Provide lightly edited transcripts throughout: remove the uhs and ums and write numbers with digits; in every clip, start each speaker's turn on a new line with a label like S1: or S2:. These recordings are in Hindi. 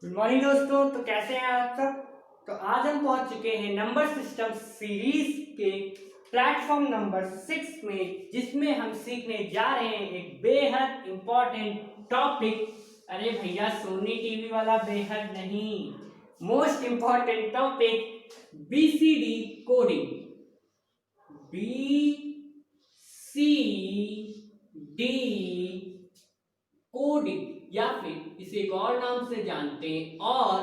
S1: गुड मॉर्निंग दोस्तों। तो कैसे हैं आप सब। तो आज हम पहुंच चुके हैं नंबर सिस्टम सीरीज के प्लेटफॉर्म नंबर 6 में, जिसमें हम सीखने जा रहे हैं एक बेहद इंपॉर्टेंट टॉपिक। अरे भैया, सोनी टीवी वाला बेहद नहीं, most important topic, BCD coding. B C D coding, या फिर इसे एक और नाम से जानते हैं, और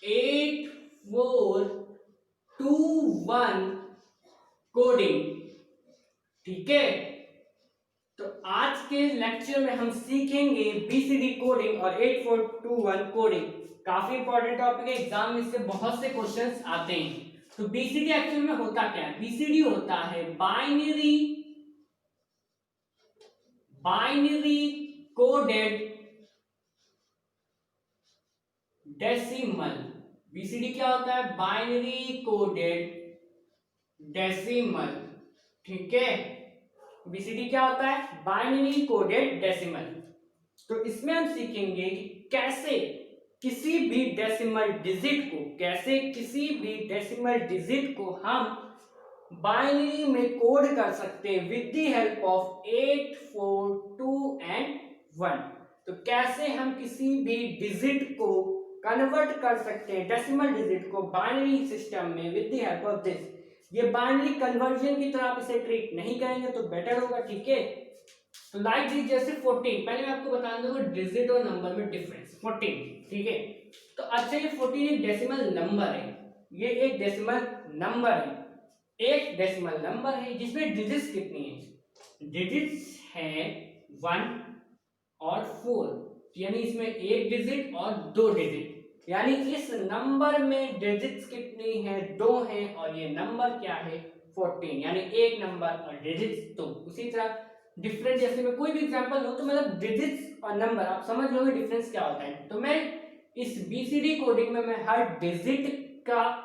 S1: 8421 कोडिंग। ठीक है, तो आज के लेक्चर में हम सीखेंगे बीसीडी कोडिंग और 8421 कोडिंग। काफी इंपॉर्टेंट टॉपिक है, एग्जाम में इससे बहुत से क्वेश्चंस आते हैं। तो बीसीडी एक्चुअल में होता क्या है? बीसीडी होता है बाइनरी कोडेड डेसिमल। बीसीडी क्या होता है? Binary coded decimal. ठीक है, बीसीडी क्या होता है? Binary coded decimal. तो इसमें हम सीखेंगे कि कैसे किसी भी डेसिमल डिजिट को हम बाइनरी में कोड कर सकते हैं with the help of 8 4 2 and 1। तो कैसे हम किसी भी डिजिट को कन्वर्ट कर सकते हैं, डेसिमल डिजिट को, बाइनरी सिस्टम में with the help of this. ये बाइनरी कन्वर्जन की तरह आप इसे ट्रीट नहीं करेंगे तो बेटर होगा। ठीक है, तो लाइक दिस, जैसे 14, पहले मैं आपको बता दूंगा डिजिट और नंबर में डिफरेंस। 14, ठीक है, तो अच्छा ये 14 एक डेसिमल नंबर है, ये एक डेसिमल नंबर है, एक डेसिमल नंबर है जिसमें डिजिट्स कितनी है? डिजिट्स है 1 और 4, यानी इसमें एक डिजिट और 2 डिजिट, यानी इस नंबर में डिजिट्स कितनी है? 2 है, और ये नंबर क्या है? 14, यानी एक नंबर और डिजिट्स 2। उसी तरह डिफरेंस, जैसे में कोई भी एग्जांपल हो तो मतलब डिजिट्स और नंबर आप समझ लोगे डिफरेंस क्या होता है। तो मैं इस बीसीडी कोडिंग में मैं हर डिजिट का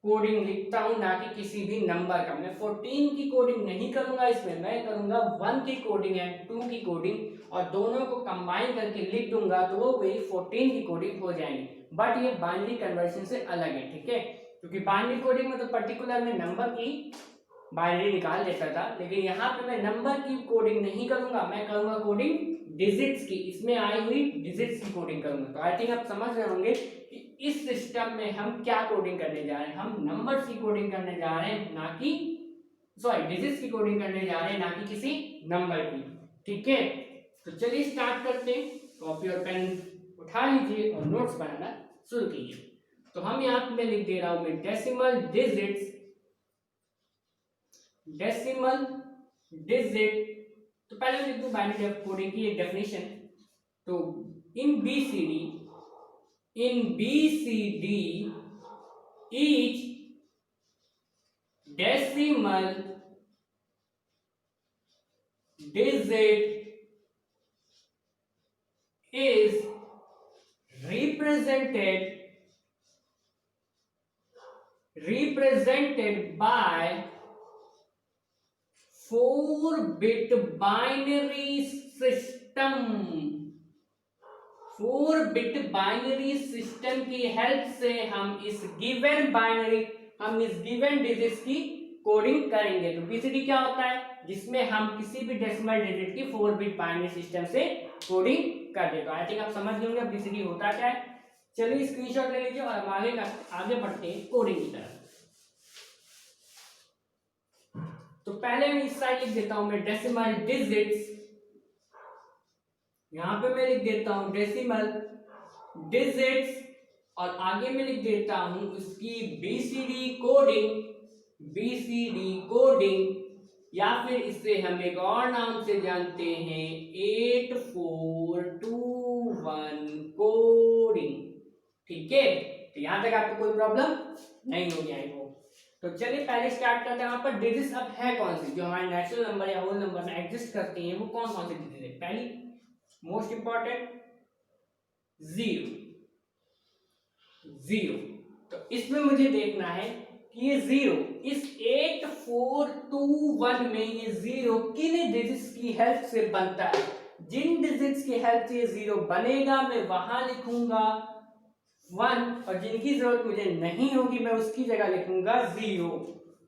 S1: कोडिंग लिखता हूं, ना कि किसी भी नंबर का। मैं 14 की कोडिंग नहीं करूंगा, इसमें मैं करूंगा 1 की कोडिंग एंड 2 की कोडिंग, और दोनों को कंबाइन करके लिख दूंगा तो वो वही 14 की कोडिंग हो जाएंगी। बट ये बाइनरी कन्वर्जन से अलग है। ठीक है, क्योंकि बाइनरी कोडिंग में तो पर्टिकुलर में नंबर की बाइनरी निकाल लेता था, लेकिन यहाँ पे मैं नंबर की कोडिंग नहीं करूंगा, मैं करूंगा कोडिंग डिजिट्स की, इसमें आई हुई डिजिट्स की कोडिंग करूंगा। तो आई थिंक आप समझ रहे होंगे कि इस सिस्टम में हम क्या कोडिंग करने जा रहे हैं। हम नंबर्स की कोडिंग करने जा रहे हैं, ना कि डिजिट्स की कोडिंग करने जा रहे हैं, ना कि किसी नंबर की। ठीक है, तो चलिए स्टार्ट करते हैं। कॉपी और पेन उठा लीजिए और नोट्स बनाना शुरू कीजिए। तो हम यहाँ पे लिख दे रहा हूं मैं डेसिमल डिजिट। तो पहले मैं लिख दूं बाइनरी कोडिंग की एक डेफिनेशन। तो इन BCD each decimal digit is represented by 4-bit binary system। 4-bit binary system की हेल्प से हम इस गिवन डिजिट्स की कोडिंग करेंगे। तो बीसीडी क्या होता है? जिसमें हम किसी भी डेसिमल डिजिट की 4-बिट बाइनरी सिस्टम से कोडिंग कर देते। आई थिंक आप समझ गए होंगे बीसीडी होता क्या है। चलिए स्क्रीनशॉट ले लीजिए और हम आगे बढ़ते हैं कोडिंग की तरफ। तो पहले मैं इस साइड लिख देता हूं मैं डेसिमल डिजिट्स, यहां पे मैं लिख देता हूं डेसिमल डिजिट्स, और आगे मैं लिख देता हूं उसकी बीसीडी कोडिंग, या फिर इसे हम एक और नाम से जानते हैं 8421 कोडिंग। ठीक है, तो यहां तक आपको कोई प्रॉब्लम नहीं होगी आई होप। तो चलिए पहले स्टार्ट करते हैं। यहाँ पर डिजिट्स अब है कौन सी जो हमारे नेचुरल नंबर या होल नंबर में एग्जिस्ट करती हैं, वो कौन कौन सी डिजिट है? पहली मोस्ट इंपॉर्टेंट जीरो। तो इसमें मुझे देखना है कि ये जीरो इस 8421 में ये जीरो किन डिजिट्स की हेल्प से बनता है। जिन डिजिट्स की हेल्प से 0 बनेगा मैं वहां लिखूंगा 1, और जिनकी जरूरत मुझे नहीं होगी मैं उसकी जगह लिखूंगा 0।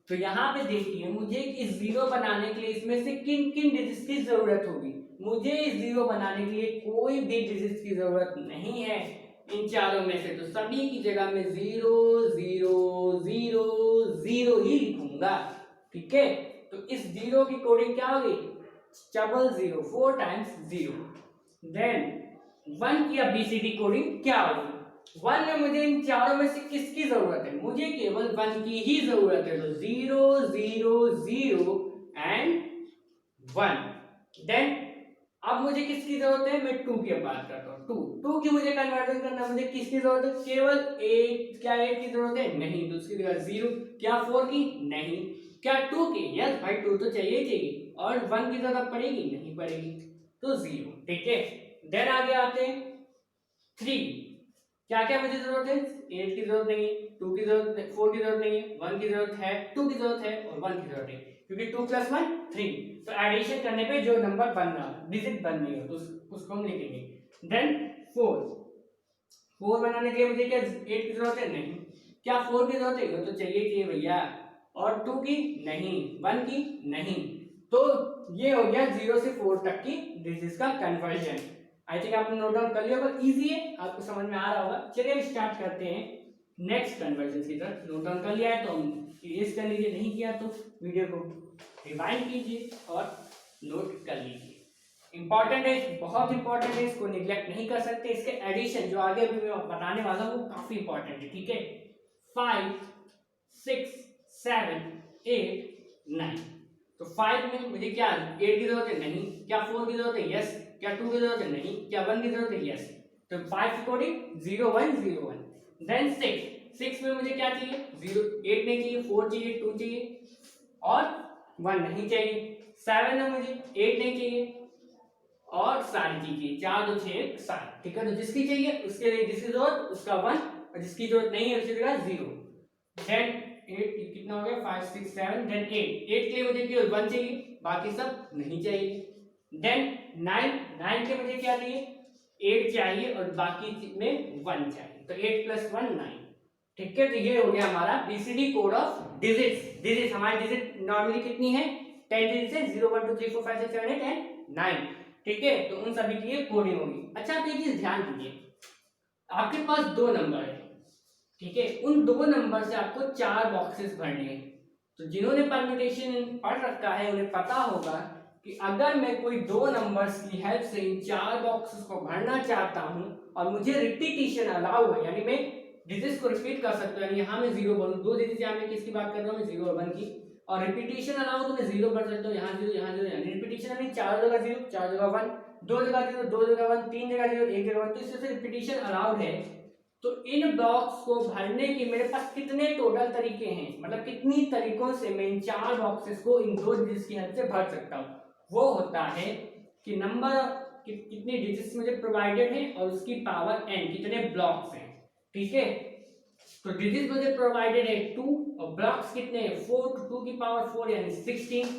S1: तो यहाँ पे देखिए मुझे इस 0 बनाने के लिए इसमें से किन किन डिजिट्स की जरूरत होगी। मुझे इस 0 बनाने के लिए कोई भी डिजिट्स की जरूरत नहीं है इन चारों में से, तो सभी की जगह में 0 0 0 0 ही लिखूंगा। ठीक है, तो इस 0 की कोडिंग क्या होगी, 0 4 टाइम्स 0। देन 1 की ABCD कोडिंग क्या होगी, 1 में मुझे इन चारों में से किसकी जरूरत है, मुझे केवल 1 की ही जरूरत है, तो 0 0 0 एंड 1। देन अब मुझे किसकी जरूरत है, मैं 2 की बात करता हूँ। 2 की मुझे कन्वर्जन करना, मुझे किसकी जरूरत है, केवल 8। क्या 8 की जरूरत है, नहीं, तो उसकी जगह 0। क्या 4 की, नहीं। क्या 2 की, यस भाई 2 तो चाहिए ही चाहिए, और 1 की जरूरत पड़ेगी, नहीं पड़ेगी, तो 0। ठीक है, देन आगे आते हैं 3। क्या क्या मुझे जरूरत है, 8 की जरूरत नहीं है, 2 की जरूरत है, 4 की जरूरत नहीं है, 1 की जरूरत है, 2 की जरूरत है और 1 की जरूरत है, क्योंकि 2 + 1 3। तो एडिशन करने पे जो नंबर बनना डिजिट बननी है तो उसको हम लिखेंगे। देन 4 बनाने के लिए मुझे क्या 8 की जरूरत है, नहीं। क्या 4 की जरूरत है, तो चाहिए भैया, और 2 की नहीं, 1 की नहीं। तो ये हो गया 0 से 4 तक की डिजिट्स का कन्वर्जन। आई थिंक आपने नोट डाउन कर लिया होगा, इजी है, आपको समझ में आ रहा होगा। चलिए अब स्टार्ट करते हैं नेक्स्ट कन्वर्जन की तरफ। नोट डाउन कर लिया है तो इरेज कर लीजिए, नहीं किया तो वीडियो को रिवाइंड कीजिए और नोट कर लीजिए। इंपॉर्टेंट है, बहुत इंपॉर्टेंट है, इसको निगलेक्ट नहीं कर सकते। इसके एडिशन जो आगे अभी मैं बताने वाला हूँ वो काफी इंपॉर्टेंट है। ठीक है, 5 6 7 8 9। तो 5 में मुझे क्या 8 की जरूरत है, नहीं। क्या 4 की जरूरत है, यस। क्या 2 की जरूरत है, नहीं। क्या 1 की जरूरत है, यस। तो 5 की कोडिंग 0 1 0 1। देन 6 में मुझे क्या चाहिए, 0 8 नहीं चाहिए, 4 चाहिए, 2 चाहिए और 1 नहीं चाहिए। 7 में मुझे 8 नहीं चाहिए और सारी चीजें 4 2 6 7। ठीक है, तो जिसकी चाहिए उसके लिए, जिसकी जरूरत उसका 1, और जिसकी जरूरत नहीं है उसकी जगह 0। देन 8 कितना हो गया, 5 6 7। देन 8 के लिए मुझे केवल 1 चाहिए, बाकी सब नहीं चाहिए। देन 9 के मुझे क्या चाहिए, 8 चाहिए और बाकी में 1 चाहिए, तो 8 + 1 9। ठीक है, तो ये हो गया हमारा BCD कोड ऑफ डिजिट्स। हमारी डिजिट नॉर्मली कितनी है, 10 डिजिट है, 0 1 2 3 4 5 6 7 8 एंड 9। ठीक है, तो उन सभी की कोडिंग होगी। अच्छा, आप एक चीज ध्यान दीजिए, आपके पास 2 नंबर है। ठीक है, उन 2 नंबर से आपको 4 बॉक्सेस भरने हैं। तो जिन्होंने परम्यूटेशन पढ़ रखा है उन्हें पता होगा कि अगर मैं कोई 2 नंबर्स की हेल्प से इन 4 बॉक्सेस को भरना चाहता हूं और मुझे रिपीटिशन अलाउ है, यानी मैं डिजिट्स को रिपीट कर सकता हूं, यानी यहां मैं 0 बोलूं, 2 डिजिट यहां मैं किसकी बात कर रहा हूं, मैं 0 और 1 की, और रिपीटिशन अलाउ तो मैं 0 कर सकता हूं, यहां 0 यहां 0, यानी रिपीटिशन यानी 4 जगह 0 4 जगह 1, 2 जगह 0 2 जगह 1, 3 जगह 0 1 जगह 1, तो इससे रिपीटिशन अलाउड है। तो इन ब्लॉक्स को भरने के मेरे पास कितने टोटल तरीके हैं, मतलब कितनी तरीकों से मैं इन 4 बॉक्सेस को इन 2 डिजिट्स की हेल्प से भर सकता हूं, वो होता है कि नंबर कितनी डिजिट्स मुझे प्रोवाइडेड है और उसकी पावर n, कितने ब्लॉक्स हैं। ठीक है, तो डिजिट मुझे प्रोवाइडेड है 2 और ब्लॉक्स कितने हैं 4, तो 2 की पावर 4 यानी 16,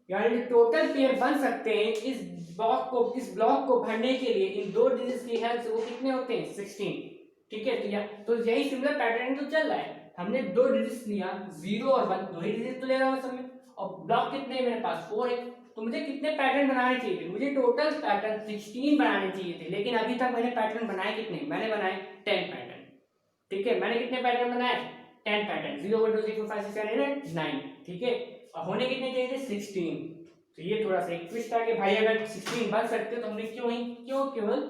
S1: यानी टोटल पेयर बन सकते हैं इस ब्लॉक को भरने के लिए इन 2 डिजिट्स की हेल्प से, वो कितने होते हैं 16। ठीक है, तो यही सिमिलर पैटर्न तो चल रहा है, हमने 2 डिजिट्स लिया 0 और 1, 2 ही डिजिट तो ले रहा हूं सब में, और ब्लॉक कितने मेरे पास 4 है, तो मुझे कितने पैटर्न बनाने चाहिए थे, मुझे टोटल पैटर्न 16 बनाने चाहिए थे, लेकिन अभी तक मैंने पैटर्न बनाए कितने, मैंने बनाए 10 पैटर्न। ठीक है, मैंने कितने पैटर्न बनाए 10 पैटर्न, 0 1 2 3 4 5 6 7 8 9। ठीक है, और होने कितने चाहिए थे 16। तो ये थोड़ा सा एक ट्विस्ट आ गया भाई, अगर 16 बन सकते तो हमने क्यों केवल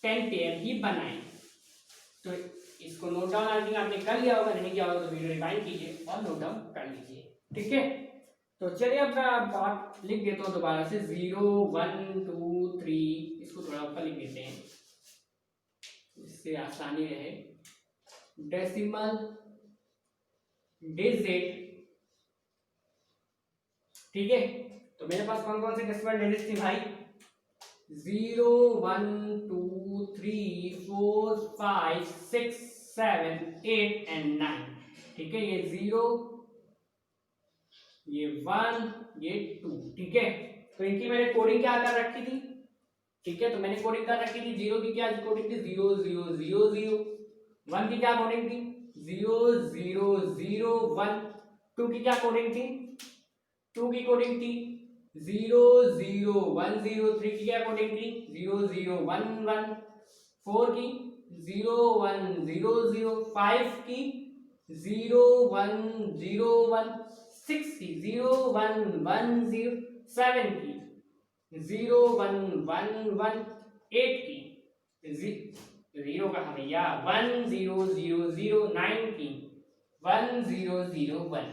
S1: 10 पेयर ही बनाए। तो इसको नोट डाउन आई थिंक आपने कर लिया होगा, नहीं किया होगा तो वीडियो रिवाइंड कीजिए और नोट डाउन कर लीजिए। ठीक है, तो चलिए अब मैं बात लिख देता हूँ दोबारा से, 0 1 2 3, इसको थोड़ा ऊपर लिख देते हैं इससे आसानी रहे। डेसिमल डिजिट, ठीक है, तो मेरे पास कौन कौन से डेसिमल डिजिट थी भाई, 0 1 2 3 4 5 6 7 8 एंड 9। ठीक है, ये 0 ये 1 ये 2। ठीक है, तो इनकी मैंने कोडिंग क्या कर रखी थी, ठीक है, तो मैंने कोडिंग कर रखी थी। 0 की क्या कोडिंग थी, 0 0 0 0। 1 की क्या कोडिंग थी, 0 0 0 1। 2 की क्या कोडिंग थी, 2 की कोडिंग थी 0 0 1 0। 3 की क्या कोडिंग थी, 0 0 1 1। 4 की 0 1 0 0। 5 की 0 1 0 1। 6 की 0 1 1 0। 7 की 0 1 1 1। 8 की 0 कहाँ भैया, 1 0 0 0। 9 की 1 0 0 1।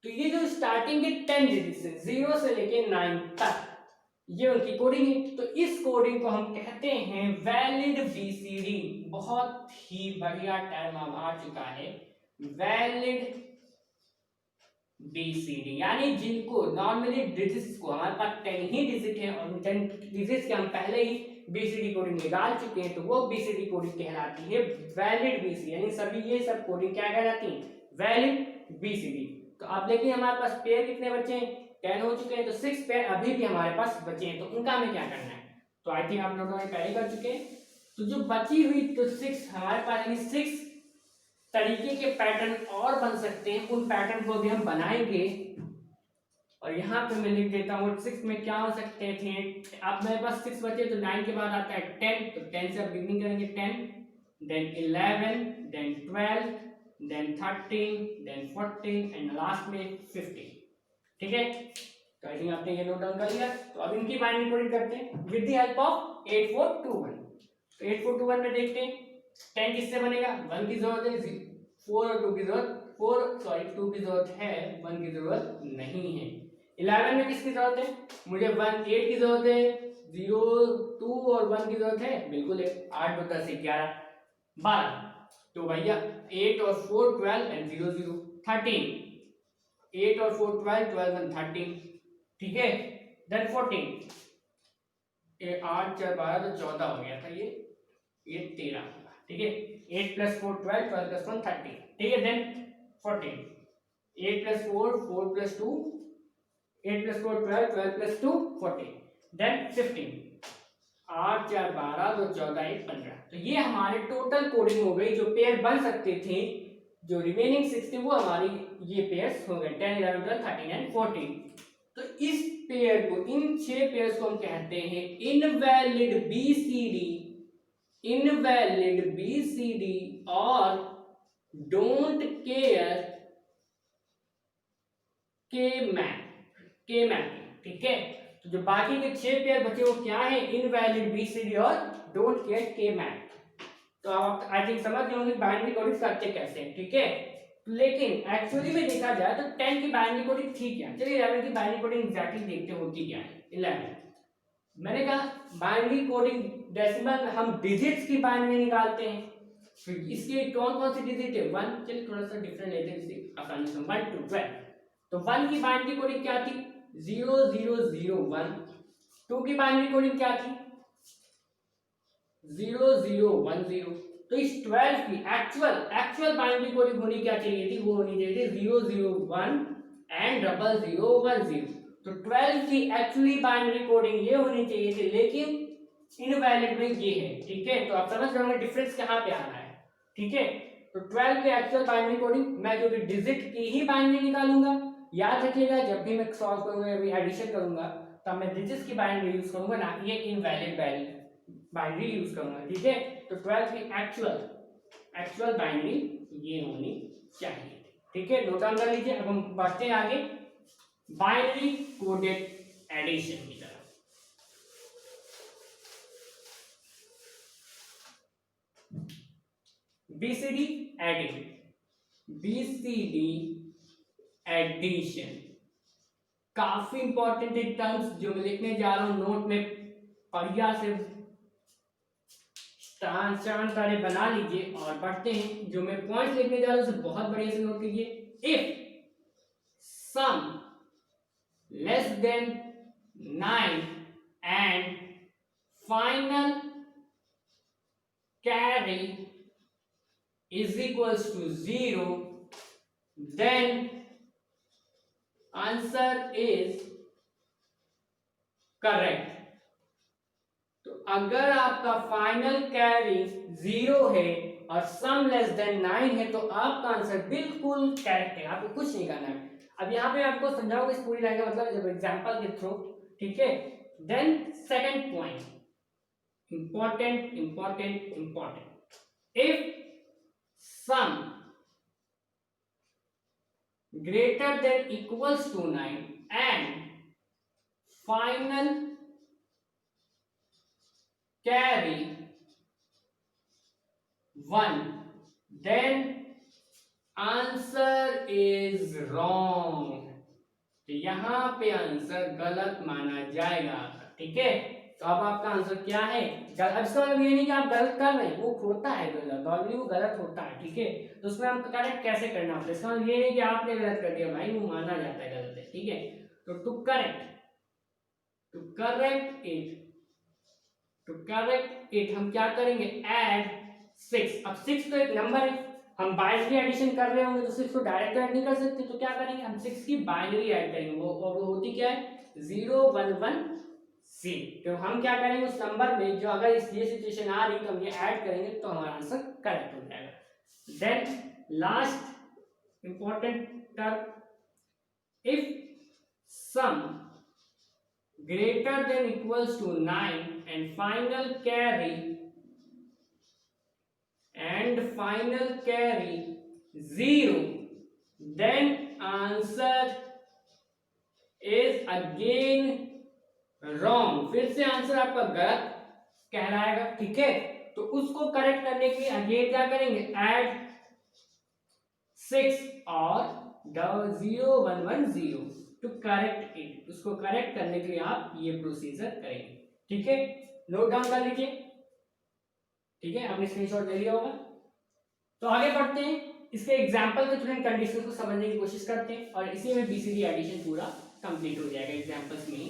S1: तो ये जो स्टार्टिंग के 10 डिजिट्स है 0 से लेके 9 तक, ये उनकी कोडिंग है। तो इस कोडिंग को हम कहते हैं वैलिड बीसीडी। बहुत ही बढ़िया टर्म अब आ चुका है, वैलिड बीसीडी, यानी जिनको नॉर्मली डिजिट्स को, हमारे पास 10 ही डिजिट है और 10 डिजिट्स के हम पहले ही बीसीडी कोडिंग निकाल चुके हैं, तो वो बीसीडी कोडिंग कहलाती है वैलिड बीसीडी। यानी सभी ये सब कोडिंग क्या कहलाती है, वैलिड बीसीडी। तो अब देखिए हमारे पास पेयर कितने बचे हैं, 10 हो चुके हैं, तो 6 पेयर अभी भी हमारे पास बचे हैं, तो उनका हमें क्या करना है, तो आई थिंक आप लोगों ने पहले कर चुके हैं। तो जो बची हुई तो 6 हमारे पास, यानी 6 तरीके के पैटर्न और बन सकते हैं, उन पैटर्न को भी हम बनाएंगे। और यहाँ पे मैं लिख देता हूँ 6 में क्या हो सकते थे। अब मेरे पास 6 बचे, तो 9 के बाद आता है 10, तो 10 से अब बिगनिंग करेंगे 10, then 11, then 12, then 13, then 14 and last में 15। ठीक है, तो आई थिंक आपने ये नोट डाउन कर लिया। तो अब इनकी बाइनरी कोडिंग करते हैं विद द हेल्प ऑफ 8421। तो 8421 में देखते हैं 10 किससे बनेगा, 1 की जरूरत है, 4 और 2 की जरूरत, 2 की जरूरत है, 1 की जरूरत नहीं है। 11 में किसकी जरूरत है, मुझे 1 8 की जरूरत है, 0 2 और 1 की जरूरत है, बिल्कुल है। 8 2 10 11 12। तो भैया 8 और 4 12 एंड 0 0 13। 8 और 4 12, 12 and 13। ठीक है, देन 14। 8 4 12 तो 14 हो गया था, ये 13 होगा। ठीक है, 8 प्लस 4 12, 12 प्लस 1 13। ठीक है, then 14। 8 plus 4 4 plus 2, 8 plus 4 12, 12 plus 2 14। Then 15। 8 4 12 तो 14 1 15। तो ये हमारे टोटल कोडिंग हो गई, जो पेयर बन सकते थे। जो रिमेनिंग 6 थे वो हमारी ये पेयर्स हो गए 10 11 12 13 एंड 14। तो इस पेयर को, इन 6 पेयर्स को हम कहते हैं इनवैलिड बीसीडी, इनवैलिड बीसीडी और डोंट केयर के मैपिंग। ठीक है, तो जो बाकी के 6 पेयर बचे वो क्या है, इनवैलिड बीसीडी और डोंट केयर के मैप। तो आप आई थिंक समझ गए होंगे बाइनरी कोडिंग करते कैसे हैं। ठीक है, लेकिन एक्चुअली में देखा जाए तो 10 की बाइनरी कोडिंग थी क्या, चलिए 11 की बाइनरी कोडिंग एग्जैक्टली देखते होती क्या है। 11 मैंने कहा बाइनरी कोडिंग डेसिमल में हम डिजिट्स की बाइनरी निकालते हैं। फिर इसके कौन कौन सी डिजिट है, 1, चलिए थोड़ा सा डिफरेंट लेते हैं इसे आसानी से, 1 to 12। तो 1 की बाइनरी कोडिंग क्या थी, 0 0 0 1। 2 की बाइनरी कोडिंग क्या थी, 0 0 1 0। तो इस 12 की एक्चुअल बाइनरी कोडिंग होनी क्या चाहिए थी, वो होनी चाहिए थी 0 0 1 एंड 0 0 1 0। तो 12 की एक्चुअली बाइनरी कोडिंग ये होनी चाहिए थी, लेकिन इनवैलिड में ये है। ठीक है, तो आप समझ रहे होंगे डिफरेंस कहाँ पे आ रहा है। ठीक है, तो 12 की एक्चुअल बाइनरी कोडिंग, मैं जो भी डिजिट की ही बाइनरी निकालूंगा। याद रखिएगा जब भी मैं सॉल्व करूंगा या भी एडिशन करूंगा, तब मैं डिजिट्स की बाइनरी यूज करूंगा, ना कि ये इनवैलिड बाइनरी यूज करूंगा। ठीक है, तो 12 की एक्चुअल बाइनरी ये होनी चाहिए। ठीक है, नोट डाउन कर लीजिए। अब हम बढ़ते हैं आगे बाइनरी कोडेड एडिशन की तरफ। बीसीडी एडिशन काफी इंपॉर्टेंट है टर्म्स, जो मैं लिखने जा रहा हूं नोट में बढ़िया से तारे बना लीजिए और बढ़ते हैं। जो मैं पॉइंट लिखने जा रहा हूं उसे बहुत बढ़िया से नोट कीजिए। If sum less than 9 and final carry is equals to 0, then answer is correct। तो अगर आपका फाइनल कैरी 0 है और सम लेस देन 9 है तो आपका आंसर बिल्कुल करेक्ट है, आपको कुछ नहीं करना है। अब यहाँ पे आपको समझाऊंगा इस पूरी लाइन का मतलब जब एग्जांपल के थ्रू, ठीक है। Then second point, important important important, if sum greater than equals to 9 and final carry 1, then answer is wrong। तो यहाँ पे आंसर गलत माना जाएगा, ठीक है। तो अब आपका आंसर क्या है? अब इसका मतलब ये नहीं कि आप गलत कर रहे हैं, वो होता है गलत, नॉर्मली वो गलत होता है, ठीक है। तो उसमें हम करेक्ट कैसे करना होता है, इसका मतलब ये नहीं कि आपने गलत कर दिया भाई, वो माना जाता है गलत है, ठीक है। तो टू करेक्ट इट हम क्या करेंगे, ऐड 6। अब 6 तो एक नंबर है, हम बाइनरी एडिशन कर रहे होंगे तो 6 को डायरेक्ट ऐड नहीं कर सकते, तो क्या करेंगे हम 6 की बाइनरी ऐड करेंगे, वो होती क्या है 011C। तो हम क्या करेंगे उस नंबर में जो अगर इस ये सिचुएशन आ रही तो हम ये ऐड करेंगे तो हमारा आंसर करेक्ट हो जाएगा। Then last important term, if sum greater than equals to 9 and final carry 0, then answer is again wrong। फिर से आंसर आपका गलत कहलाएगा, ठीक है। तो उसको करेक्ट करने के लिए अगेन क्या करेंगे, ऐड 6 और 0110 टू करेक्ट इट। उसको करेक्ट करने के लिए आप ये प्रोसीजर करेंगे, ठीक है। नोट डाउन कर लीजिए, ठीक है, आपने स्क्रीनशॉट ले लिया होगा। तो आगे बढ़ते हैं, इसके एग्जांपल के थ्रू कंडीशन को समझने की कोशिश करते हैं और इसी में बीसीडी एडिशन पूरा कंप्लीट हो जाएगा एग्जांपल्स में ही।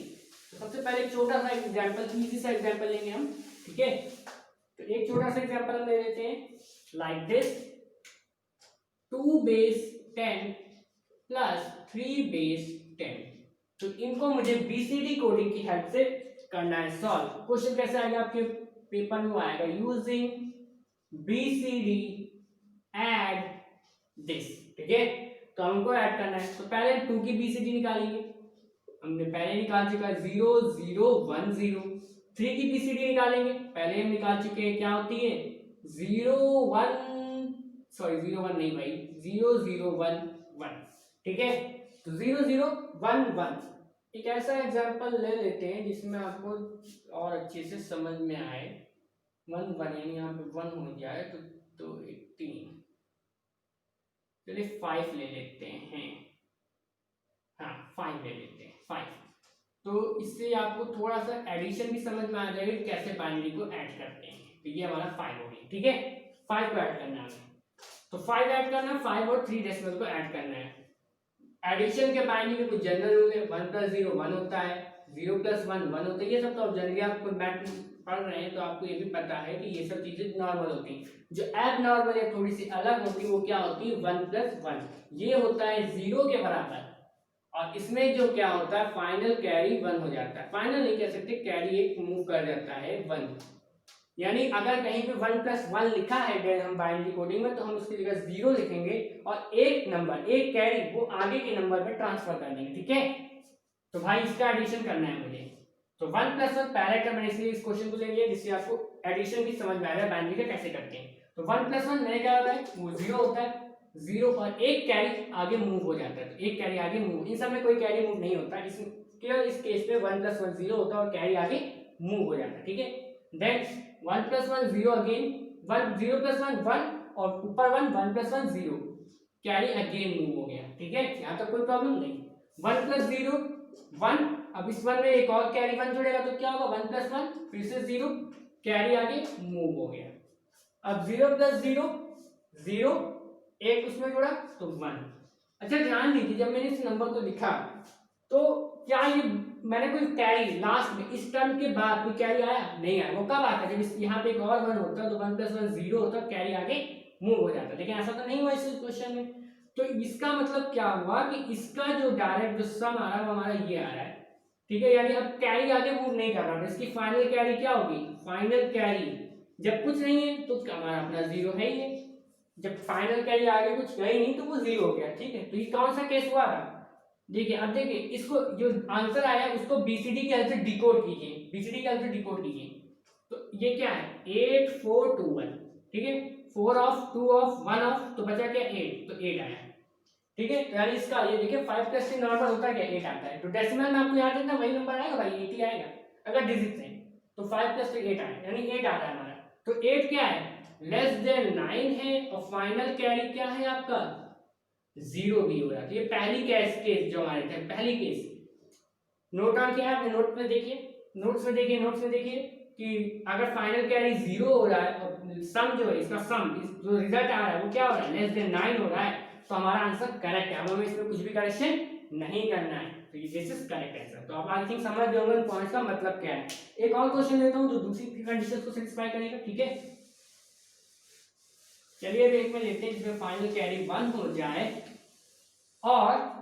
S1: तो सबसे पहले एक छोटा सा एग्जांपल, इजी सा एग्जांपल लेंगे हम, ठीक है। तो एक छोटा सा एग्जांपल हम ले लेते हैं, like this 2 base 10 plus 3 base 10। तो इनको मुझे बीसीडी कोडिंग की हेल्प से करना है सॉल्व। क्वेश्चन कैसे आएगा आपके पेपर में, आएगा यूजिंग बीसीडी ऐड दिस, ठीक है। तो हमको ऐड करना है, तो पहले 2 की बीसीडी निकालेंगे, हमने पहले निकाल चुका है 0 0 1 0। 3 की बीसीडी निकालेंगे, पहले हम निकाल चुके हैं, क्या होती है 0 1 नहीं भाई 0 0 1 1, ठीक है। तो 0 0 1 1 एक ऐसा एग्जांपल ले लेते हैं जिसमें आपको और अच्छे से समझ में आए। 1 1 यानी यहाँ पे 1 हो जाए तो 18, चलिए 5 ले लेते हैं, हाँ 5 ले लेते हैं 5। तो इससे आपको थोड़ा सा एडिशन भी समझ में आ जाएगा कि कैसे बाइनरी को ऐड करते हैं। तो ये हमारा 5 हो गया, ठीक है। 5 को ऐड करना है हमें, तो 5 ऐड करना है, 5 और 3 डेसिमल को ऐड करना है। एडिशन के बाइनरी में कुछ जनरल रूल है, 1 + 0 1 होता है, 0 + 1 1 होता है, ये सब तो आप जनरली आपको मैथ पढ़ रहे हैं तो आपको ये भी पता है कि ये सब चीजें नॉर्मल होती हैं। जो एब नॉर्मल है थोड़ी सी अलग होती है, वो क्या होती है 1 + 1, ये होता है 0 के बराबर, और इसमें जो क्या होता है फाइनल कैरी 1 हो जाता है। फाइनल नहीं कह सकते, कैरी एक मूव कर जाता है 1, यानी अगर कहीं पे 1 + 1 लिखा है हम बाइनरी कोडिंग में तो हम उसकी जगह 0 लिखेंगे और एक नंबर एक कैरी वो आगे के नंबर में ट्रांसफर कर देंगे, ठीक है। तो भाई इसका एडिशन करना है मुझे, तो 1 + 1 पैरामीटर मैंने इसलिए इस क्वेश्चन को ले लिया जिससे आपको एडिशन भी समझ में आ जाए बाइनरी का कैसे करते हैं। तो 1 + 1 मैंने क्या होता है वो 0 होता है, 0 पर एक कैरी आगे मूव हो जाता है, तो एक कैरी आगे मूव, इन सब में कोई कैरी मूव नहीं होता, इस केवल इस केस पे 1 + 1 0 होता है और कैरी आगे मूव हो जाता है, ठीक है। देन 1 + 1 0 अगेन, 1 0 + 1 1 और ऊपर 1 1 + 1 0, कैरी अगेन मूव हो गया, ठीक है। यहाँ तक कोई प्रॉब्लम नहीं। 1 + 0 1, अब इस 1 में एक और कैरी 1 जुड़ेगा तो क्या होगा 1 + 1 फिर से 0, कैरी आगे मूव हो गया। अब 0 + 0 0, एक उसमें जुड़ा तो 1। अच्छा ध्यान दीजिए, जब मैंने इस नंबर को लिखा तो क्या ये मैंने कोई कैरी लास्ट में इस टर्म के बाद कोई कैरी आया नहीं आया, वो कब आता है जब यहाँ पे एक और 1 होता तो 1 + 1 0 होता, कैरी आगे मूव हो जाता, लेकिन ऐसा तो नहीं हुआ इस क्वेश्चन में। तो इसका मतलब क्या हुआ कि इसका जो डायरेक्ट जो सम आ रहा है वो हमारा ये आ रहा है ठीक है, यानी अब कैरी आगे मूव नहीं कर रहा, तो इसकी फाइनल कैरी क्या होगी, फाइनल कैरी जब कुछ नहीं है तो हमारा अपना जीरो है ही है, जब फाइनल कैरी आगे कुछ गई नहीं तो वो जीरो हो गया। ठीक है, तो ये कौन सा केस हुआ था, देखिए अब देखिए इसको जो आंसर आया उसको बीसीडी की हेल्प से डिकोड कीजिए, बीसीडी की हेल्प से डिकोड कीजिए। तो ये क्या है 8 4 2 1, ठीक है, 4 ऑफ 2 ऑफ 1 ऑफ, तो बचा क्या 8, तो 8 आया। ठीक है, तो यानी इसका ये देखिए 5 प्लस 3 नॉर्मल होता है क्या 8 आता है, तो डेसिमल में आपको याद रखना वही नंबर आएगा भाई 80 आएगा, अगर डिजिट से तो 5 प्लस 3 8 आया, यानी 8 आता है हमारा। तो 8 क्या है लेस देन 9 है, और फाइनल कैरी क्या है आपका जीरो भी हो रहा है। तो ये पहली केस जो हमारे थे, पहली केस। नोट ऑन किया है आपने, नोट में देखिए, नोट्स में देखिए, नोट्स में देखिए कि अगर फाइनल कैरी जीरो हो रहा है और सम जो है इसका सम जो रिजल्ट आ रहा है वो क्या हो रहा है लेस देन 9 हो रहा है, तो हमारा आंसर करेक्ट है, हमें इसमें कुछ भी करेक्शन नहीं करना है, तो ये दिस इज करेक्ट आंसर। तो आप आई थिंक समझ गए होंगे पॉइंट्स का मतलब क्या है। एक और क्वेश्चन लेता हूं जो दूसरी कंडीशन को सेटिस्फाई करेगा। ठीक है, चलिए अब एक में लेते हैं जिसमें फाइनल कैरी 1 हो जाए और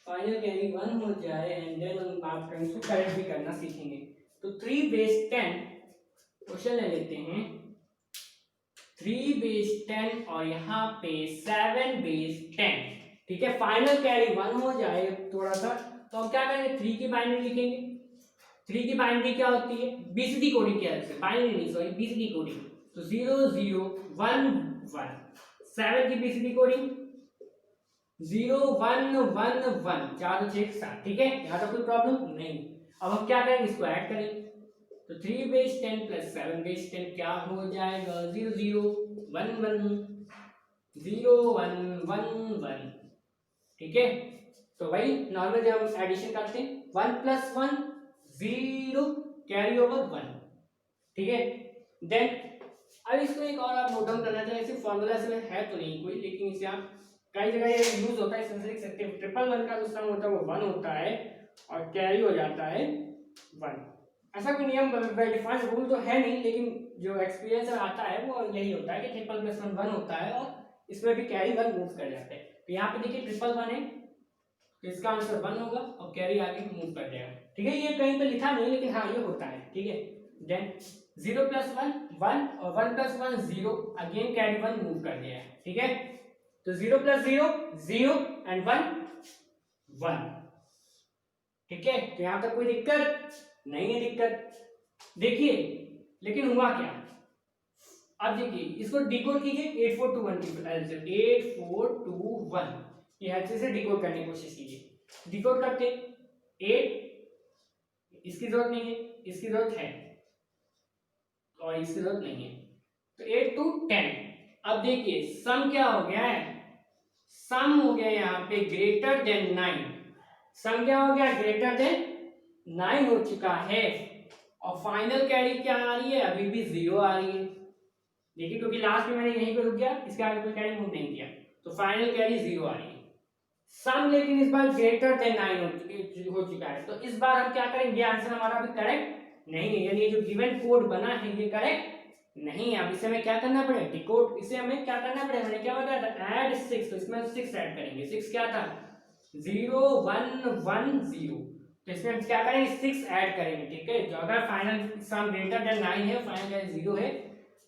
S1: फाइनल कैरी 1 हो जाए एंड देन हम बात करेंगे इसको करेक्ट भी करना सीखेंगे। तो 3 बेस 10 क्वेश्चन ले लेते हैं, 3 बेस 10 और यहाँ पे 7 बेस 10। ठीक है, फाइनल कैरी 1 हो जाए थोड़ा सा, तो हम क्या करेंगे 3 की बाइनरी लिखेंगे। 3 की बाइनरी क्या होती है बीसीडी कोडिंग की हेल्प से, बाइनरी नहीं सॉरी बीसीडी कोडिंग, तो 0 0 1 1। 7 की बीसीडी कोडिंग 0 1 1 1, 4 6 7। ठीक है, यहाँ तक कोई प्रॉब्लम नहीं। अब हम क्या करेंगे इसको ऐड करेंगे, तो 3 बेस 10 प्लस 7 बेस 10 क्या हो जाएगा 0 0 1 1 0 1 1 1। ठीक है, तो भाई नॉर्मल जब हम एडिशन करते हैं 1 प्लस 1 0 कैरी ओवर 1। ठीक है, देन अब इसको एक और आप नोट डाउन करना चाहिए, इसे फॉर्मूला से है तो नहीं कोई, लेकिन इसे आप कई जगह ये यूज होता है, इसमें से देख सकते हैं 1 का जो सम होता है वो 1 होता है और कैरी हो जाता है 1। ऐसा कोई नियम बाय डिफाइंड रूल तो है नहीं, लेकिन जो एक्सपीरियंस में आता है वो यही होता है कि 1 प्लस 1 1 होता है और इसमें भी कैरी 1 मूव कर जाते हैं। तो यहाँ पे देखिए 1 1 है तो इसका आंसर 1 होगा और कैरी आगे मूव कर जाएगा। ठीक है, ये कहीं पे लिखा नहीं लेकिन हाँ ये होता है। ठीक है, देन 0 प्लस 1 1 और 1 प्लस 1 0, अगेन कैरी 1 मूव कर दिया है। ठीक है, तो 0 प्लस 0 0 एंड 1 1। ठीक है, तो यहां तक कोई दिक्कत नहीं है, दिक्कत देखिए लेकिन हुआ क्या, अब देखिए इसको डिकोड कीजिए 8421 की हेल्प से, 8421 की हेल्प से डिकोड करने की कोशिश कीजिए। डिकोड करते 8 इसकी जरूरत नहीं है, इसकी जरूरत है और इसकी जरूरत नहीं है, तो 8 to 10। अब देखिए सम क्या हो गया है, सम हो गया यहाँ पे ग्रेटर देन 9, सम क्या हो गया ग्रेटर देन 9 हो चुका है और फाइनल कैरी क्या आ रही है अभी भी 0 आ रही है। देखिए क्योंकि लास्ट में मैंने यहीं पे रुक गया, इसके आगे कोई कैरी मूव नहीं किया, तो फाइनल कैरी 0 आ रही है। सम लेकिन इस बार ग्रेटर देन 9 हो चुका है, तो इस बार हम क्या करेंगे, आंसर हमारा अभी करेक्ट नहीं है, यानी ये जो गिवन कोड बना है ये करेक्ट नहीं है। अब इसे हमें क्या करना पड़ेगा डिकोड, इसे हमें क्या करना पड़ेगा, मैंने क्या बताया था ऐड 6, तो इसमें 6 ऐड करेंगे। 6 क्या था 0 1 1 0, तो इसमें हम क्या करेंगे 6 ऐड करेंगे। ठीक है, जो अगर फाइनल सम ग्रेटर देन 9 है फाइनल कैरी 0 है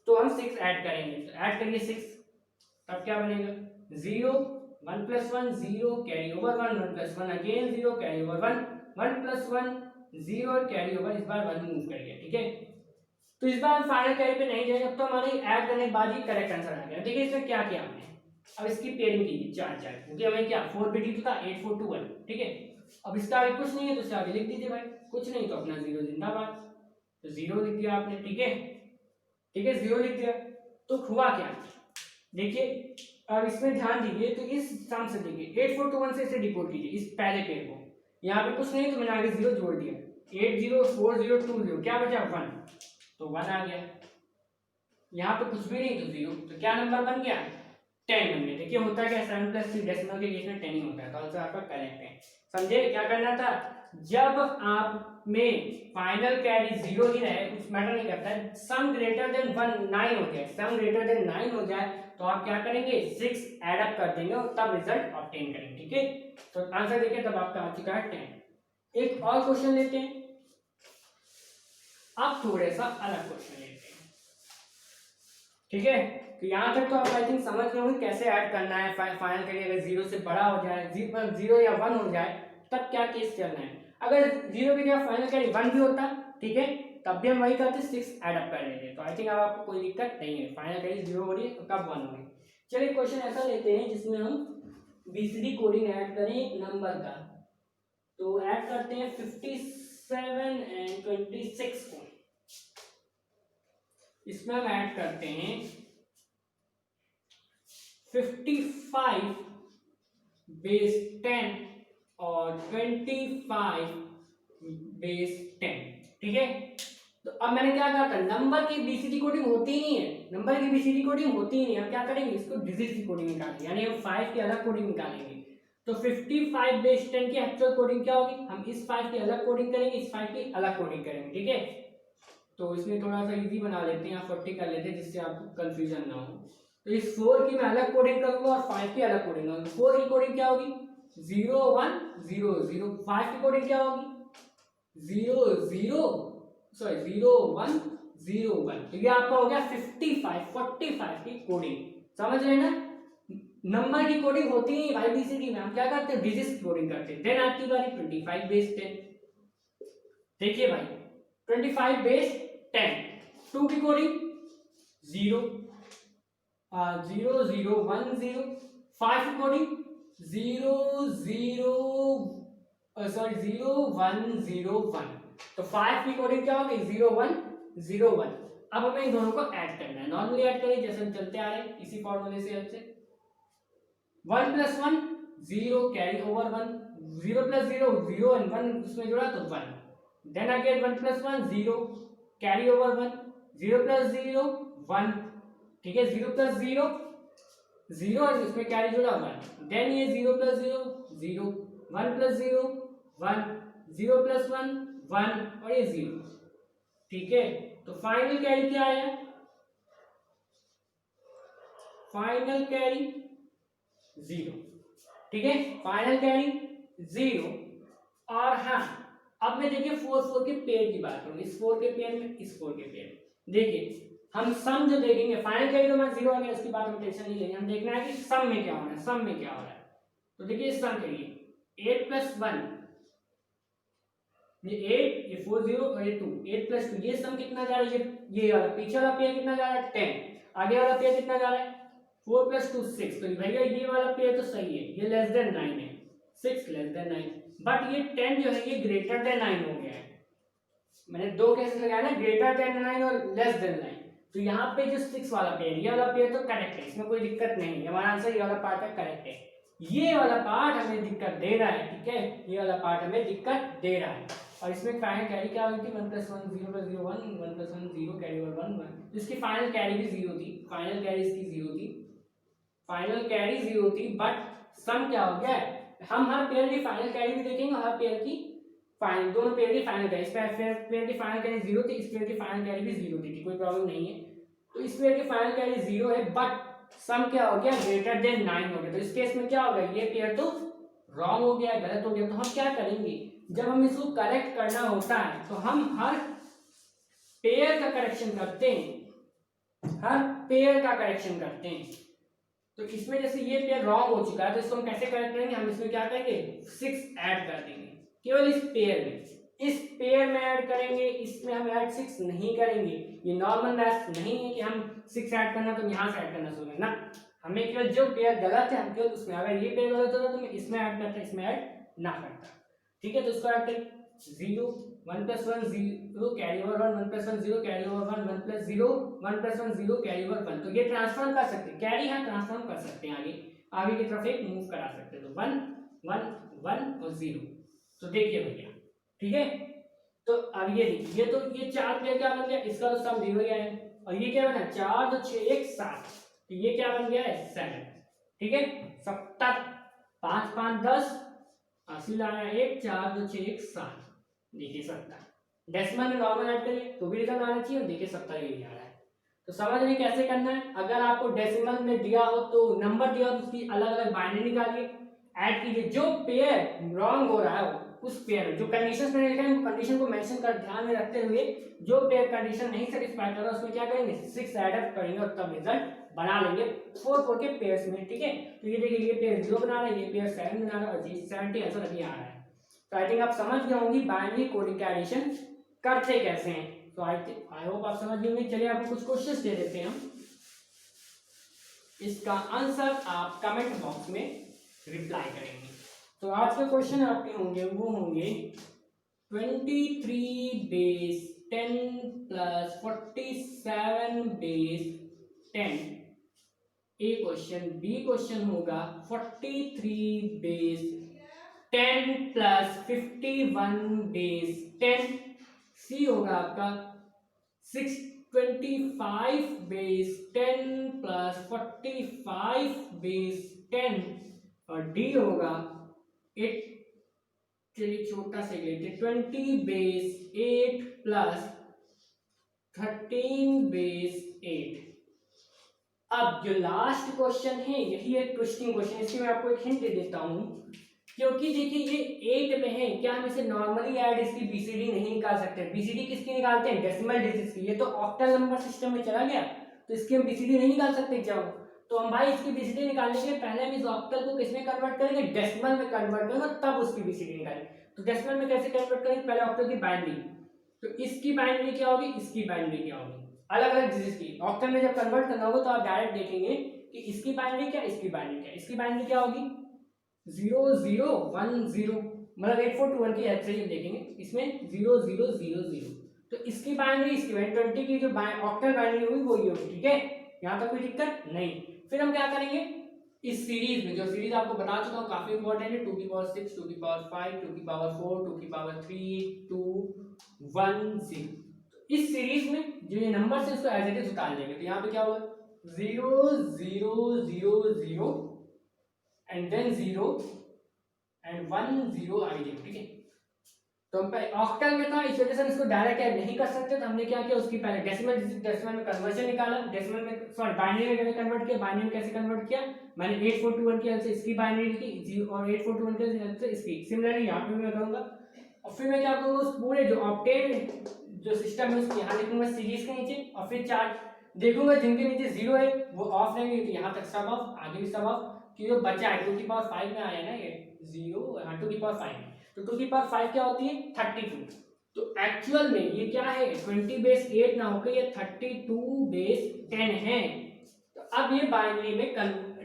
S1: तो हम 6 ऐड करेंगे, तो ऐड करिए 6, तब क्या बनेगा 0 1 plus 1 0 carry over 1 1 plus 1 again 0 carry over 1 1 plus 1 0 carry over, इस बार 1 मूव कर गया। ठीक है, तो इस बार हम फाइनल कैरी पे नहीं जाएंगे, अब तो हमारी ऐड करने के बाद ही करेक्ट आंसर आ गया। देखिए इसमें क्या किया हमने, अब इसकी पेयरिंग कीजिए 4 4, क्योंकि हमें क्या 4 बिट ही था 8 4 2 1। ठीक है, अब इसका आगे कुछ नहीं है तो इससे आगे लिख दीजिए भाई, कुछ नहीं तो अपना 0 जिंदाबाद, तो 0 लिख दिया आपने। ठीक है, ठीक है 0 लिख दिया, तो हुआ क्या देखिए, अब इसमें ध्यान दीजिए, तो इस सम से देखिए 8421 से इसे डिकोड कीजिए इस पहले पेयर को, यहाँ पे कुछ नहीं तो मैंने आगे 0 जोड़ दिया, 804020, क्या बचा 1, तो 1 आ गया, यहाँ पे कुछ भी नहीं तो 0, तो क्या नंबर बन गया 10 बन गया। देखिए होता क्या 7 प्लस 3 डेसिमल के केस में 10 ही होता है, तो आंसर आपका करेक्ट है। समझे क्या करना था, जब आप में फाइनल कैरी 0 ही रहे, कुछ मैटर नहीं करता है, सम ग्रेटर देन 9 हो जाए, सम ग्रेटर देन 9 हो जाए तो आप क्या करेंगे 6 ऐड अप कर देंगे और तब रिजल्ट ऑब्टेन करेंगे। ठीक है, तो आंसर देखिए तब आपका आ चुका है 10। एक और क्वेश्चन लेते हैं, अब थोड़ा सा अलग क्वेश्चन लेते हैं। ठीक है, तो यहां तक तो आप आई थिंक समझ गए होंगे कैसे ऐड करना है। फाइनल कैरी अगर 0 से बड़ा हो जाए, 0 या 1 हो जाए तब क्या केस करना है। अगर 0 की जगह फाइनल कैरी 1 भी होता, ठीक है, तब भी हम वही करते 6 ऐड अप कर लेते। तो आई थिंक अब आपको कोई दिक्कत नहीं है, फाइनल कैरी 0 हो रही है तो कब 1 हो रही है। चलिए क्वेश्चन ऐसा लेते हैं जिसमें हम बीसीडी कोडिंग ऐड करें एक नंबर का, तो ऐड करते हैं 57 एंड 26 को। इसमें हम ऐड करते हैं 55 बेस 10 और 25 बेस 10। ठीक है, तो अब मैंने क्या कहा था, नंबर की बीसीडी कोडिंग होती ही नहीं है, नंबर की बीसीडी कोडिंग होती ही नहीं। हम क्या करेंगे, इसको डिजिट की कोडिंग निकालेंगे, यानी हम 5 की अलग कोडिंग निकालेंगे। तो 55 बेस 10 की एक्चुअल कोडिंग क्या होगी, हम इस 5 की अलग कोडिंग करेंगे, इस 5 की अलग कोडिंग करेंगे। ठीक है, तो इसमें थोड़ा सा इजी बना लेते हैं, या 40 कर लेते हैं जिससे आपको कंफ्यूजन ना हो। तो इस 4 की मैं अलग कोडिंग करूंगा और 5 की अलग कोडिंग करूंगा। 4 की कोडिंग क्या होगी 0 1 0 0, 5 की कोडिंग क्या होगी 0 0 1 0 1। तो ये आपका हो गया 55 45 की कोडिंग। समझ रहे हैं ना, नंबर की कोडिंग होती नहीं भाई बीसीडी में, हम क्या करते हैं डिजिट्स की कोडिंग करते हैं। देन आपकी बारी 25 बेस 10। देखिए भाई 25 बेस 10, 2 की कोडिंग 0 0 0 1 0, 5 की कोडिंग 0 0 0 1 0 1। तो 5 की कोडिंग क्या होगी 0 1 0 1। अब हमें इन दोनों को ऐड करना है, नॉर्मली ऐड करिए जैसे हम चलते आ रहे हैं इसी फॉर्मूले से। हेल्प से 1 + 1 0 कैरी ओवर 1, 0 + 0 0 एंड 1 उसमें जोड़ा तो 1। Then again 1 + 1 0 carry over 1, 0 + 0 1। ठीक है, 0 + 0 0 और इसमें कैरी जोड़ा 1। देन ये 0 + 0 0, 1 + 0 1, 0 + 1 1 और ये 0। ठीक है, तो फाइनल कैरी क्या आया, फाइनल कैरी 0। ठीक है, फाइनल कैरी 0। और हाँ, अब मैं देखिए 4 4 के पेयर की बात करूँ, इस 4 के पेयर में, इस 4 के पेयर में। देखिए हम सम जो देखेंगे, फाइनल कैरी तो मैं 0 आ गया, उसकी बात हम टेंशन नहीं लेंगे, हम देखना है कि सम में क्या हो रहा है, सम में क्या हो रहा है। तो देखिए सम करिए 8 + 1, ये 8, ये 4 0 और ये 2, 8 + 2, ये सम कितना जा रहा है, ये वाला पीछे वाला पेयर कितना जा रहा है 10, आगे वाला पेयर कितना जा रहा है 4 + 2 6। तो भैया ये वाला पेयर तो सही है, ये लेस देन 9 है, 6 लेस देन 9। बट ये 10 जो है ये ग्रेटर देन 9 हो गया है। मैंने दो केसेस लगाया ना, ग्रेटर देन 9 और लेस देन 9। तो यहाँ पे जो 6 वाला पेयर, ये वाला पेयर तो करेक्ट है, इसमें कोई दिक्कत नहीं है, हमारा आंसर ये वाला पार्ट है करेक्ट है। ये वाला पार्ट हमें दिक्कत दे रहा है, ठीक है, ये वाला पार्ट हमें दिक्कत दे रहा है। और इसमें फाइनल कैरी क्या हुई थी 1 + 1 0 + 0 1, 1 + 1 0 कैरी ओवर 1 1। तो इसकी फाइनल कैरी भी 0 थी, फाइनल कैरी इसकी 0 थी, फाइनल कैरी 0 थी। बट सम क्या हो गया है, हम हर पेयर की फाइनल कैरी भी देखेंगे, हर पेयर की फाइनल, दोनों पेयर की फाइनल कैरी, इस पेयर की फाइनल कैरी 0 थी, इस पेयर की फाइनल कैरी भी 0 थी, कोई प्रॉब्लम नहीं है। तो इस पेयर की फाइनल कैरी 0 है, बट सम क्या हो गया ग्रेटर देन 9 हो गया। तो इस केस में क्या होगा, ये पेयर तो रॉन्ग हो गया, गलत हो गया। तो हम क्या करेंगे, जब हम इसको करेक्ट करना होता है तो हम हर पेयर का करेक्शन करते हैं, हर पेयर का करेक्शन करते हैं। तो इसमें जैसे ये पेयर रॉन्ग हो चुका है तो इसको हम कैसे करेक्ट करेंगे, हम इसमें क्या करेंगे 6 ऐड कर देंगे केवल इस पेयर में, इस पेयर में ऐड करेंगे, इसमें हम ऐड 6 नहीं करेंगे। ये नॉर्मल मैथ नहीं है कि हम 6 ऐड करना तो यहाँ से ऐड करना शुरू करना, हमें केवल जो पेयर गलत है हम केवल उसमें, अगर ये पेयर गलत होता तो मैं इसमें ऐड करता, इसमें ऐड ना करता। ठीक है, तो इसको ऐड करें 0 1 + 1 0 carry over 1, 1 + 1 0 carry over 1, 1 + 0 1 + 1 0 carry over 1। तो ये ट्रांसफॉर्म कर सकते हैं, कैरी है ट्रांसफॉर्म कर सकते हैं, आगे की तरफ एक मूव करा सकते हैं। तो 1 1 1 और 0। तो देखिए भैया, ठीक है, तो अब ये देखिए, ये तो ये 4 पेयर क्या बन गया, इसका तो सम 0 ही आया, और ये क्या बना 4 2 6 1 7, तो ये क्या बन गया है 7। ठीक है, 70 5 5 10 80 लाना 1, 4 2 6 1 7, देखिए 70। डेसिमल में नॉर्मल ऐड करिए तो भी रिजल्ट आना चाहिए, और देखिए 70 ये आ रहा है। तो समझ रहे कैसे करना है। अगर आपको डेसिमल में दिया हो तो नंबर दिया हो तो उसकी अलग अलग बाइनरी निकालिए, ऐड कीजिए, जो पेयर रॉन्ग हो रहा है उस पेयर में जो कंडीशंस मैंने लिखा है कंडीशन को मेंशन कर ध्यान में रखते हुए जो पेयर कंडीशन नहीं सेटिस्फाई कर रहा उसमें क्या करेंगे 6 ऐड अप करेंगे और तब रिजल्ट बना लेंगे 4 4 के पेयर्स में, ठीक है। तो ये देखिए ये पेयर 0 बना रहा है, ये पेयर 7 बना रहा है, और 70 आंसर अभी आ रहा है। तो आई थिंक आप समझ गए होंगे बाइनरी कोडिंग का एडिशन करते कैसे हैं। तो आई होप आप समझ गए होंगे। चलिए आपको कुछ क्वेश्चंस दे देते हैं हम, इसका आंसर आप कमेंट बॉक्स में रिप्लाई करेंगे। तो आज के क्वेश्चन आपके होंगे वो होंगे 23 बेस 10 प्लस 47 बेस 10 ए क्वेश्चन। बी क्वेश्चन होगा 43 बेस 10 प्लस 51 बेस 10। सी होगा आपका 625 बेस 10 प्लस 45 बेस 10, और डी होगा 8, चलिए छोटा से लेते 20 बेस 8 प्लस 13 बेस 8। अब जो लास्ट क्वेश्चन है यही एक ट्विस्टिंग क्वेश्चन, इसमें मैं आपको एक हिंट दे देता हूं, क्योंकि देखिए ये 8 में है, क्या हम इसे नॉर्मली ऐड इसकी बीसीडी नहीं निकाल सकते। बीसीडी किसकी निकालते हैं डेसिमल डिजिट्स की, ये तो ऑक्टल नंबर सिस्टम में चला गया तो इसकी हम बीसीडी नहीं निकाल सकते। क्या तो हम भाई इसकी बीसीडी निकालने के लिए पहले हम इस ऑक्टल को किसमें कन्वर्ट करेंगे डेसिमल में कन्वर्ट करेंगे तब उसकी बीसीडी निकालेंगे। तो डेसिमल में कैसे कन्वर्ट करेंगे, पहले ऑक्टल की बाइनरी, तो इसकी बाइनरी क्या होगी इसकी बाइनरी क्या होगी, अलग अलग डिजिट्स की। ऑक्टल में जब कन्वर्ट करना होगा तो आप डायरेक्ट देखेंगे कि इसकी बाइनरी क्या इसकी बाइनरी क्या, इसकी बाइनरी क्या होगी 0010, मतलब 8421 की हेल्प से ही देखेंगे इसमें 0000, तो इसकी बाइनरी इसकी बाइनरी 20 की जो ऑक्टल बाइनरी होगी वो ये होगी, ठीक है। यहाँ तक कोई दिक्कत नहीं। फिर हम क्या करेंगे इस सीरीज में, जो सीरीज आपको बता चुका हूँ काफी इंपॉर्टेंट है, 2 की पावर 6 2 की पावर 5 2 की पावर 4 2 की पावर 3 2 1 0। तो इस सीरीज में जो ये नंबर है उसको एज इट इज उतार लेंगे। तो यहाँ पे क्या होगा 0 0 0 0 एंड देन 0 एंड 1 0 आई 0, ठीक है। तो हम ऑक्टल में था इस वजह से हम इसको डायरेक्ट ऐड नहीं कर सकते, तो हमने क्या किया उसकी पहले डेसिमल में कन्वर्जन निकाला, डेसिमल में सॉरी बाइनरी में कन्वर्ट किया। बाइनरी में कैसे कन्वर्ट किया मैंने 8421 की हेल्प से इसकी बाइनरी की और 8421 की हेल्प से इसकी, सिमिलरली यहाँ पे मैं करूंगा। और फिर मैं क्या करूंगा उस पूरे जो ऑक्टेट जो सिस्टम है उसको यहाँ लिखूंगा सीरीज के नीचे, और फिर चार्ट देखूंगा जिनके नीचे 0 है वो ऑफ रहेंगे, तो यहाँ तक सब ऑफ, आगे भी सब ऑफ, कि जो बचा है 2 की पावर 5 में आया ना ये 0, हाँ 2 की पावर 5, तो 2 की पावर 5 क्या होती है 32। तो एक्चुअल में ये क्या है 20 बेस 8 ना होकर ये 32 बेस 10 है। तो अब ये बाइनरी में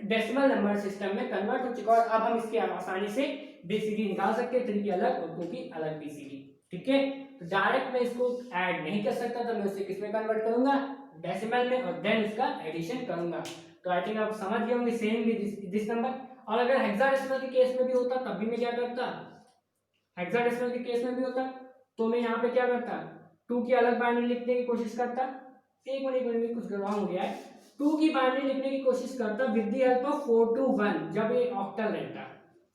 S1: डेसिमल नंबर सिस्टम में कन्वर्ट हो चुका है, और अब हम इसके आसानी से बीसीडी निकाल सकते हैं, 3 की अलग और 2 की अलग बीसीडी, ठीक है। तो डायरेक्ट मैं इसको ऐड नहीं कर सकता, तो मैं उसे किसमें कन्वर्ट करूंगा डेसिमल में, और देन उसका एडिशन करूंगा। तो आई थिंक आप समझ गए होंगे सेम भी दिस नंबर। और अगर हेक्साडेसिमल के केस में भी होता तब भी मैं क्या करता, हेक्साडेसिमल के केस में भी होता तो मैं यहाँ पे क्या करता 2 की अलग बाइनरी लिखने की कोशिश करता, एक मिनट कुछ रॉन्ग हो गया है, 2 की बाइनरी लिखने की कोशिश करता with the help of 4 to 1, जब ये ऑक्टल रहता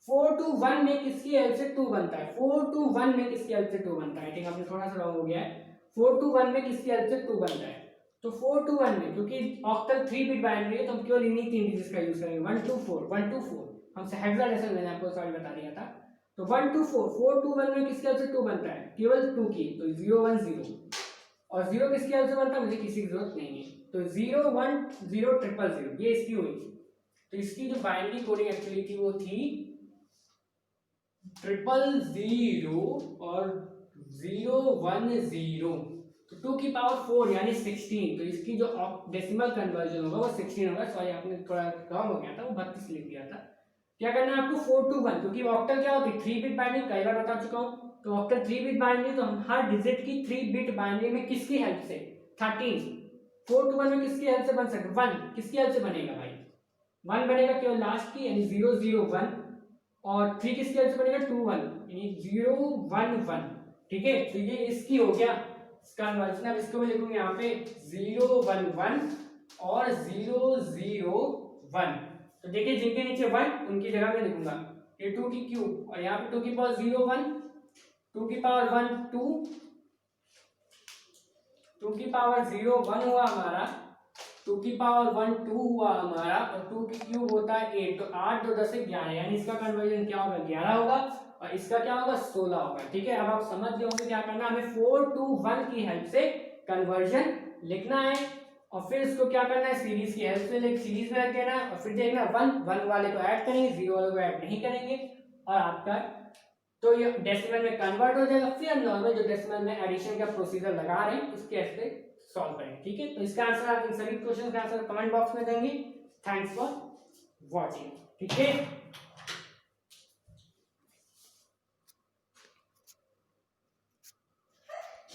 S1: 4 to 1 में किसकी हेल्प से 2 बनता है, 4 to 1 में किसकी हेल्प से 2 बनता है, आई थिंक आपने थोड़ा सा रॉन्ग हो गया है, 4 to 1 में किसकी हेल्प से 2 बनता है। तो 4 to 1 में क्योंकि ऑक्टल 3 बिट बाइनरी है तो हम केवल इन्हीं 3 डिजिट्स का यूज करेंगे 1 to 4 हमसे हेक्साडेसिमल मैंने आपको सॉरी बता दिया था। तो 1 to 4 to 1 में किसकी हेल्प से 2 बनता है केवल 2 की, तो 0 1 0, और 0 किसकी हेल्प से बनता है मुझे किसी की जरूरत नहीं है, तो 0 1 0 0 0 ये इसकी हुई। तो इसकी जो बाइनरी कोडिंग एक्चुअली थी वो थी 000 और 0 1 0, तो 2 की पावर 4 यानी 16, तो इसकी जो डेसिमल कन्वर्जन होगा वो 16 होगा, सॉरी आपने थोड़ा रॉन्ग हो गया था, वो 32 लिख दिया था। क्या करना है आपको 4 to 1, क्योंकि ऑक्टल क्या होती है 3 बिट बाइनरी, कई बार बता चुका हूं, तो ऑक्टल 3 बिट बाइनरी, तो हम हर डिजिट की 3 बिट बाइनरी में किसकी हेल्प से 13, 4 to 1 में किसकी हेल्प से बन सकता 1, किसकी हेल्प से बनेगा भाई 1 बनेगा केवल लास्ट की यानी 0 0 1, और 3 किसकी हेल्प से बनेगा 2 1 यानी 0 1 1, ठीक है। तो ये इसकी हो गया कन्वर्जन। अब इसको मैं लिखूंगा यहाँ पे 0 1 1 और 0 0 1, तो देखिए जिनके नीचे 1 उनकी जगह मैं लिखूंगा ये 2 की क्यूब और यहाँ पे 2 की पावर 0 1, 2 की पावर 1 2, 2 की पावर 0 1 हुआ हमारा, 2 की पावर 1 2 हुआ हमारा, और 2 की क्यूब होता है 8, तो 8 2 10 11, यानी इसका कन्वर्जन क्या होगा 11 होगा और इसका क्या होगा 16 होगा। ठीक है, अब आप समझ गए होंगे क्या करना, हमें 4 to 1 की हेल्प से कन्वर्जन लिखना है और फिर इसको क्या करना है सीरीज की हेल्प से सीरीज में रख देना है और फिर देखना 1 वाले को ऐड करेंगे, 0 वाले को ऐड नहीं करेंगे और आपका तो ये डेसिमल में कन्वर्ट हो जाएगा। फिर हम नॉर्मल जो डेसिमल में एडिशन का प्रोसीजर लगा रहे हैं उसके ऐसे सॉल्व करेंगे। ठीक है, तो इसका आंसर आप इन सभी क्वेश्चन का आंसर कमेंट बॉक्स में देंगे। Thanks for watching. ठीक है।